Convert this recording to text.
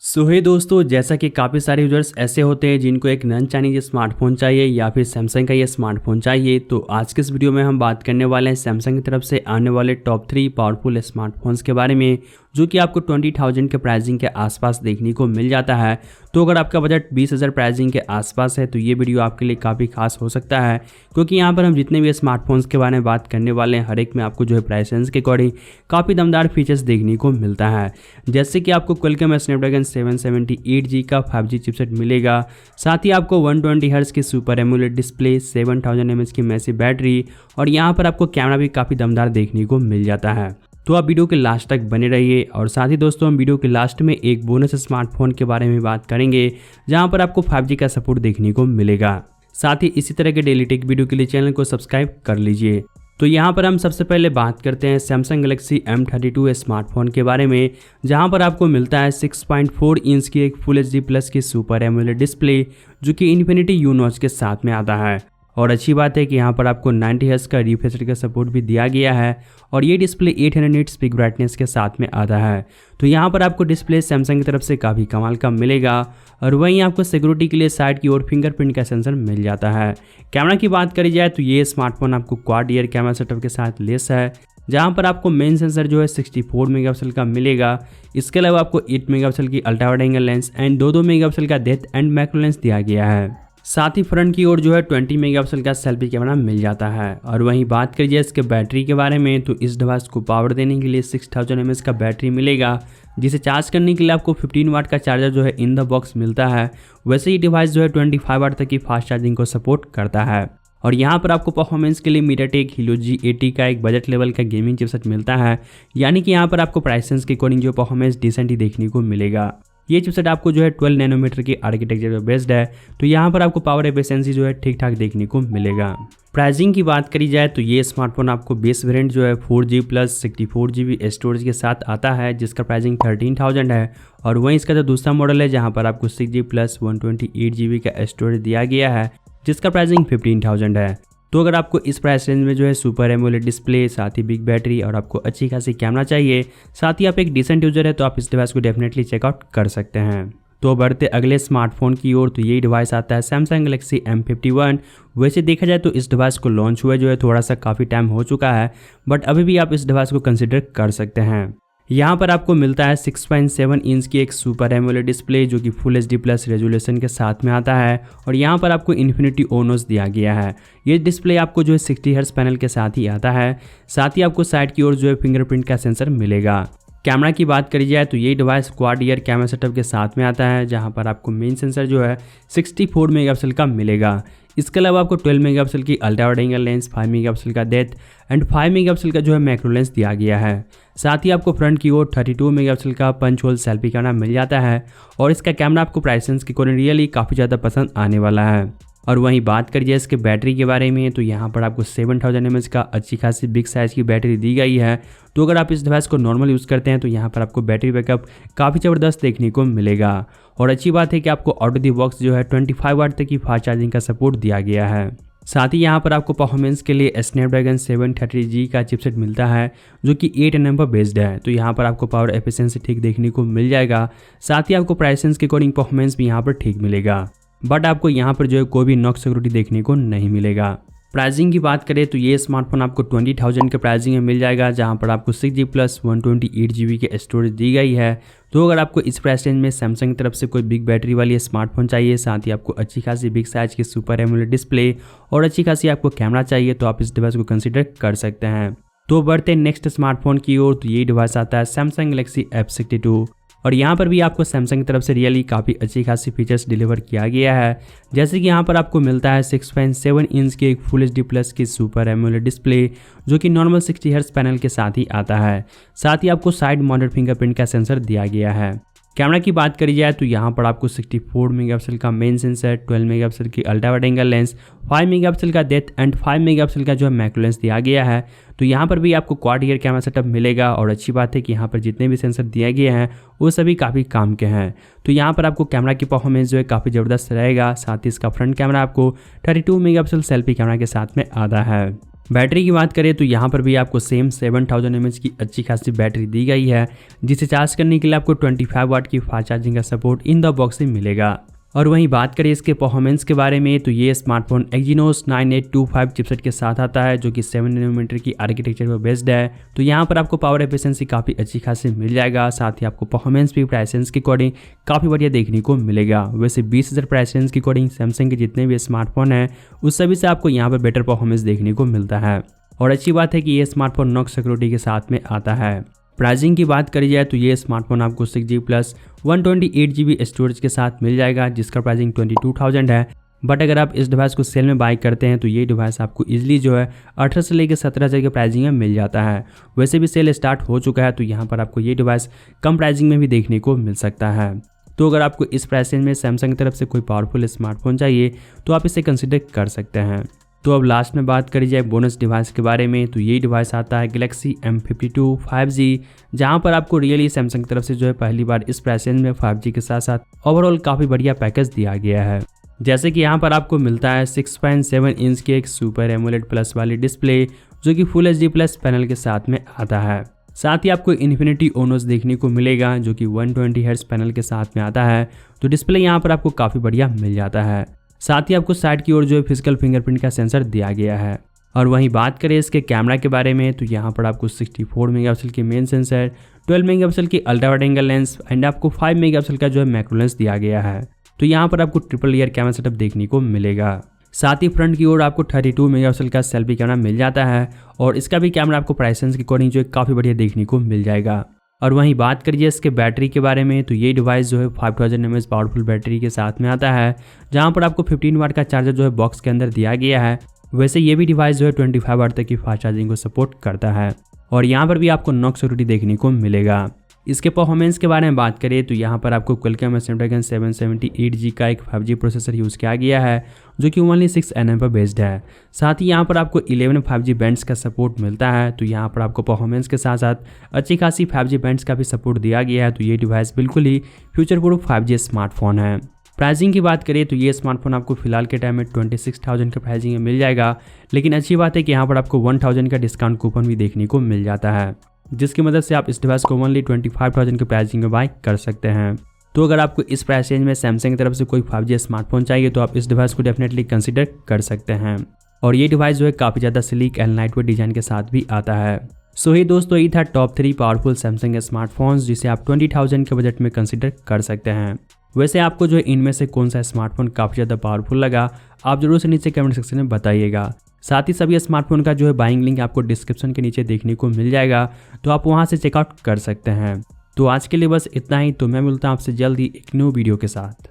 हे दोस्तों, जैसा कि काफ़ी सारे यूजर्स ऐसे होते हैं जिनको एक नन चाइनीज स्मार्टफोन चाहिए या फिर सैमसंग का ये स्मार्टफोन चाहिए। तो आज के इस वीडियो में हम बात करने वाले हैं सैमसंग की तरफ से आने वाले टॉप 3 पावरफुल स्मार्टफोन्स के बारे में, जो कि आपको 20,000 के प्राइसिंग के आसपास देखने को मिल जाता है। तो अगर आपका बजट 20,000 प्राइसिंग के आसपास है तो ये वीडियो आपके लिए काफ़ी खास हो सकता है, क्योंकि यहाँ पर हम जितने भी स्मार्टफोन्स के बारे में बात करने वाले हैं हर एक में आपको जो है प्राइस रेंज के अकॉर्डिंग काफ़ी दमदार फीचर्स देखने को मिलता है। जैसे कि आपको क्वालकॉम स्नैपड्रैगन 778G का 5G चिपसेट मिलेगा, साथ ही आपको 120 हर्ट्ज की सुपर एमोलेड डिस्प्ले, 7000 mAh की मैसिव बैटरी और यहाँ पर आपको कैमरा भी काफ़ी दमदार देखने को मिल जाता है। तो आप वीडियो के लास्ट तक बने रहिए। और साथ ही दोस्तों, हम वीडियो के लास्ट में एक बोनस स्मार्टफोन के बारे में बात करेंगे जहां पर आपको 5G का सपोर्ट देखने को मिलेगा। साथ ही इसी तरह के डेली टेक वीडियो के लिए चैनल को सब्सक्राइब कर लीजिए। तो यहाँ पर हम सबसे पहले बात करते हैं सैमसंग गैलेक्सी M32 स्मार्टफोन के बारे में, जहाँ पर आपको मिलता है 6.4 इंच की एक फुल HD प्लस की सुपर एमोलेड डिस्प्ले, जो कि इन्फिनिटी यू नॉच के साथ में आता है। और अच्छी बात है कि यहाँ पर आपको 90 हर्ट्ज का रिफ्रेश रेट का सपोर्ट भी दिया गया है और ये डिस्प्ले 800 निट्स पिक ब्राइटनेस के साथ में आता है। तो यहाँ पर आपको डिस्प्ले सैमसंग की तरफ से काफ़ी कमाल का मिलेगा। और वहीं आपको सिक्योरिटी के लिए साइड की ओर फिंगरप्रिंट का सेंसर मिल जाता है। कैमरा की बात करी जाए तो ये स्मार्टफोन आपको क्वाड ईयर कैमरा सेटअप के साथ लेस है, जहाँ पर आपको मेन सेंसर जो है 64 मेगापिक्सल का मिलेगा। इसके अलावा आपको 8 मेगापिक्सल की ultra wide angle lens and 2 megapixel का डेप्थ एंड मैक्रो लेंस दिया गया है। साथ ही फ्रंट की ओर जो है 20 मेगापिक्सल का सेल्फी कैमरा मिल जाता है। और वहीं बात करिए इसके बैटरी के बारे में, तो इस डिवाइस को पावर देने के लिए 6000 mAh का बैटरी मिलेगा, जिसे चार्ज करने के लिए आपको 15 वाट का चार्जर जो है इन द बॉक्स मिलता है। वैसे ही डिवाइस जो है 25 वाट तक की फास्ट चार्जिंग को सपोर्ट करता है। और यहाँ पर आपको परफॉर्मेंस के लिए मीडियाटेक हीलियो G80 का एक बजट लेवल का गेमिंग चिपसेट मिलता है, यानी कि यहाँ पर आपको प्राइस रेंज के अकॉर्डिंग जो परफॉर्मेंस डिसेंट ही देखने को मिलेगा। ये चिपसेट आपको जो है 12 नैनोमीटर की आर्किटेक्चर पर बेस्ड है, तो यहाँ पर आपको पावर एफिशिएंसी जो है ठीक ठाक देखने को मिलेगा। प्राइसिंग की बात करी जाए तो ये स्मार्टफोन आपको बेस वेरिएंट जो है 4G प्लस 64GB स्टोरेज के साथ आता है, जिसका प्राइसिंग 13,000 है। और वहीं इसका जो दूसरा मॉडल है जहाँ पर आपको 6G प्लस 128GB का स्टोरेज दिया गया है, जिसका प्राइसिंग 15,000 है। तो अगर आपको इस प्राइस रेंज में जो है सुपर एमोलेड डिस्प्ले, साथ ही बिग बैटरी और आपको अच्छी खासी कैमरा चाहिए, साथ ही आप एक डिसेंट यूजर है, तो आप इस डिवाइस को डेफिनेटली चेकआउट कर सकते हैं। तो बढ़ते अगले स्मार्टफोन की ओर, तो यही डिवाइस आता है सैमसंग गैलेक्सी M51। वैसे देखा जाए तो इस डिवाइस को लॉन्च हुए जो है थोड़ा सा काफ़ी टाइम हो चुका है, बट अभी भी आप इस डिवाइस को कंसिडर कर सकते हैं। यहाँ पर आपको मिलता है 6.7 इंच की एक सुपर एमोलेड डिस्प्ले, जो कि फुल HD प्लस रेजोल्यूशन के साथ में आता है। और यहाँ पर आपको इन्फिनिटी ओ नॉच दिया गया है। ये डिस्प्ले आपको जो है 60 हर्ट्ज पैनल के साथ ही आता है। साथ ही आपको साइड की ओर जो है फिंगरप्रिंट का सेंसर मिलेगा। कैमरा की बात करी जाए तो ये device quad year camera setup के साथ में आता है, जहाँ पर आपको मेन सेंसर जो है 64 मेगापिक्सल का मिलेगा। इसके अलावा आपको 12 मेगापिक्सल की ultra wide angle lens, 5 megapixel का डेप्थ एंड 5 मेगापिक्सल का जो है मैक्रो लेंस दिया गया है। साथ ही आपको फ्रंट की ओर 32 मेगापिक्सल का पंच होल सेल्फी कैमरा मिल जाता है। और इसका कैमरा आपको प्राइस रेंज के अकॉर्डिंग रियली काफ़ी ज़्यादा पसंद आने वाला है। और वहीं बात करिए इसके बैटरी के बारे में, तो यहाँ पर आपको 7000 mAh का अच्छी खासी बिग साइज़ की बैटरी दी गई है। तो अगर आप इस डिवाइस को नॉर्मल यूज़ करते हैं तो यहाँ पर आपको बैटरी बैकअप काफ़ी ज़बरदस्त देखने को मिलेगा। और अच्छी बात है कि आपको आउट ऑफ द बॉक्स जो है 25 वाट तक की फास्ट चार्जिंग का सपोर्ट दिया गया है। साथ ही यहाँ पर आपको परफॉर्मेंस के लिए स्नैपड्रैगन 730G का चिपसेट मिलता है, जो कि 8nm पर बेस्ड है। तो यहाँ पर आपको पावर एफिशिएंसी ठीक देखने को मिल जाएगा। साथ ही आपको प्राइस रेंज के अकॉर्डिंग परफॉर्मेंस भी यहाँ पर ठीक मिलेगा, बट आपको यहाँ पर जो है कोई भी नॉक सिक्योरिटी देखने को नहीं मिलेगा। प्राइसिंग की बात करें तो ये स्मार्टफोन आपको 20,000 के प्राइसिंग में मिल जाएगा, जहाँ पर आपको 6G प्लस 128GB की स्टोरेज दी गई है। तो अगर आपको इस प्राइस रेंज में सैमसंग की तरफ से कोई बिग बैटरी वाली स्मार्टफोन चाहिए, साथ ही आपको अच्छी खासी बिग साइज की सुपर एमोलेड डिस्प्ले और अच्छी खासी आपको कैमरा चाहिए, तो आप इस डिवाइस को कंसिडर कर सकते हैं। तो बढ़ते नेक्स्ट स्मार्टफोन की ओर, तो ये डिवाइस आता है सैमसंग गैलेक्सी F62। और यहाँ पर भी आपको सैमसंग की तरफ से रियली काफ़ी अच्छी खासी फीचर्स डिलीवर किया गया है। जैसे कि यहाँ पर आपको मिलता है 6.7 इंच की एक फुल HD प्लस की सुपर एमोलेड डिस्प्ले, जो कि नॉर्मल 60 हर्ट्ज पैनल के साथ ही आता है। साथ ही आपको साइड माउंटेड फिंगरप्रिंट का सेंसर दिया गया है। कैमरा की बात करी जाए तो यहाँ पर आपको 64 मेगापिक्सल का मेन सेंसर, 12 मेगापिक्सल की ultra wide angle lens, 5 megapixel का डेप्थ एंड 5 मेगापिक्सल का जो है मैक्रो लेंस दिया गया है। तो यहाँ पर भी आपको क्वाड ईयर कैमरा सेटअप मिलेगा। और अच्छी बात है कि यहाँ पर जितने भी सेंसर दिए गए हैं वो सभी काफ़ी काम के हैं। तो यहाँ पर आपको कैमरा की परफॉर्मेंस जो है काफ़ी ज़बरदस्त रहेगा। साथ ही इसका फ्रंट कैमरा आपको 32 मेगापिक्सल सेल्फी कैमरा के साथ में आता है। बैटरी की बात करें तो यहाँ पर भी आपको सेम 7000 mAh की अच्छी खासी बैटरी दी गई है, जिसे चार्ज करने के लिए आपको 25 वाट की फास्ट चार्जिंग का सपोर्ट इन द बॉक्स से मिलेगा। और वहीं बात करें इसके परफॉर्मेंस के बारे में तो ये स्मार्टफोन Exynos 9825 चिपसेट के साथ आता है, जो कि 7 नैनोमीटर की आर्किटेक्चर पर बेस्ड है। तो यहाँ पर आपको पावर एफिशिएंसी काफ़ी अच्छी खासी मिल जाएगा, साथ ही आपको परफॉर्मेंस भी प्राइस रेंज के अकॉर्डिंग काफ़ी बढ़िया देखने को मिलेगा। वैसे 20,000 प्राइस रेंज के अकॉर्डिंग सैमसंग के जितने भी स्मार्टफोन हैं उस सभी से आपको यहाँ पर बेटर परफॉर्मेंस देखने को मिलता है। और अच्छी बात है कि ये स्मार्टफोन नॉक सिक्योरिटी के साथ में आता है। प्राइसिंग की बात करी जाए तो ये स्मार्टफोन आपको 6GB प्लस 128GB स्टोरेज के साथ मिल जाएगा, जिसका प्राइसिंग 22,000 है। बट अगर आप इस डिवाइस को सेल में बाई करते हैं तो ये डिवाइस आपको इजीली जो है 18 से लेकर 17,000 के प्राइसिंग में मिल जाता है। वैसे भी सेल स्टार्ट हो चुका है, तो यहाँ पर आपको ये डिवाइस कम प्राइसिंग में भी देखने को मिल सकता है। तो अगर आपको इस प्राइस रेंज में सैमसंग की तरफ से कोई पावरफुल स्मार्टफोन चाहिए तो आप इसे कंसिडर कर सकते हैं। तो अब लास्ट में बात करी जाए बोनस डिवाइस के बारे में तो ये डिवाइस आता है Galaxy M52 5G, जहां पर आपको रियली सैमसंग की तरफ से जो है पहली बार इस प्राइस रेंज में 5G के साथ साथ ओवरऑल काफ़ी बढ़िया पैकेज दिया गया है। जैसे कि यहाँ पर आपको मिलता है 6.7 इंच की एक सुपर एमोलेड प्लस वाली डिस्प्ले, जो कि फुल HD प्लस पैनल के साथ में आता है। साथ ही आपको इन्फिनिटी ओनोस देखने को मिलेगा, जो कि 120 हर्ट्ज पैनल के साथ में आता है। तो डिस्प्ले यहाँ पर आपको काफ़ी बढ़िया मिल जाता है। साथ ही आपको साइड की ओर जो है फिजिकल फिंगरप्रिंट का सेंसर दिया गया है। और वहीं बात करें इसके कैमरा के बारे में तो यहाँ पर आपको 64 मेगापिक्सल की मेन सेंसर, 12 मेगापिक्सल की ultra wide angle lens and आपको 5 मेगापिक्सल का जो है मैक्रो लेंस दिया गया है। तो यहाँ पर आपको ट्रिपल ईयर कैमरा सेटअप देखने को मिलेगा। साथ ही फ्रंट की ओर आपको 32 मेगापिक्सल का सेल्फी कैमरा मिल जाता है, और इसका भी कैमरा आपको प्राइस रेंज के अकॉर्डिंग जो है काफ़ी बढ़िया देखने को मिल जाएगा। और वहीं बात करिए इसके बैटरी के बारे में तो ये डिवाइस जो है 5000 mAh पावरफुल बैटरी के साथ में आता है, जहां पर आपको 15 वाट का चार्जर जो है बॉक्स के अंदर दिया गया है। वैसे ये भी डिवाइस जो है 25 वाट तक की फास्ट चार्जिंग को सपोर्ट करता है, और यहाँ पर भी आपको नॉक सिक्योरिटी देखने को मिलेगा। इसके परफॉर्मेंस के बारे में बात करें तो यहाँ पर आपको Qualcomm Snapdragon 778G का एक 5G प्रोसेसर यूज़ किया गया है, जो कि ओनली 6 nm पर बेस्ड है। साथ ही यहाँ पर आपको 11 5G बैंड्स का सपोर्ट मिलता है। तो यहाँ पर आपको परफॉर्मेंस के साथ साथ अच्छी खासी 5G बैंड्स का भी सपोर्ट दिया गया है। तो ये डिवाइस बिल्कुल ही फ्यूचर प्रूफ 5G स्मार्टफोन है। प्राइसिंग की बात करें तो ये स्मार्टफोन आपको फिलहाल के टाइम में 26,000 के प्राइसिंग में मिल जाएगा, लेकिन अच्छी बात है कि यहाँ पर आपको 1000 का डिस्काउंट कूपन भी देखने को मिल जाता है, जिसकी मदद से आप इस डिवाइस को ओनली 25,000 के प्राइसिंग में बाय कर सकते हैं। तो अगर आपको इस प्राइस रेंज में सैमसंग की तरफ से कोई 5G स्मार्टफोन चाहिए तो आप इस डिवाइस को डेफिनेटली कंसिडर कर सकते हैं। और ये डिवाइस जो है काफ़ी ज़्यादा स्लीक एंड लाइटवेट डिजाइन के साथ भी आता है। सो ही दोस्तों, ये था टॉप 3 पावरफुल सैमसंग स्मार्टफोन्स जिसे आप 20,000 के बजट में कंसिडर कर सकते हैं। वैसे आपको जो है इनमें से कौन सा स्मार्टफोन काफ़ी ज़्यादा पावरफुल लगा, आप जरूर से नीचे कमेंट सेक्शन में बताइएगा। साथ ही सभी स्मार्टफोन का जो है बाइंग लिंक आपको डिस्क्रिप्शन के नीचे देखने को मिल जाएगा, तो आप वहां से चेकआउट कर सकते हैं। तो आज के लिए बस इतना ही। तो मैं मिलता हूं आपसे जल्दी एक न्यू वीडियो के साथ।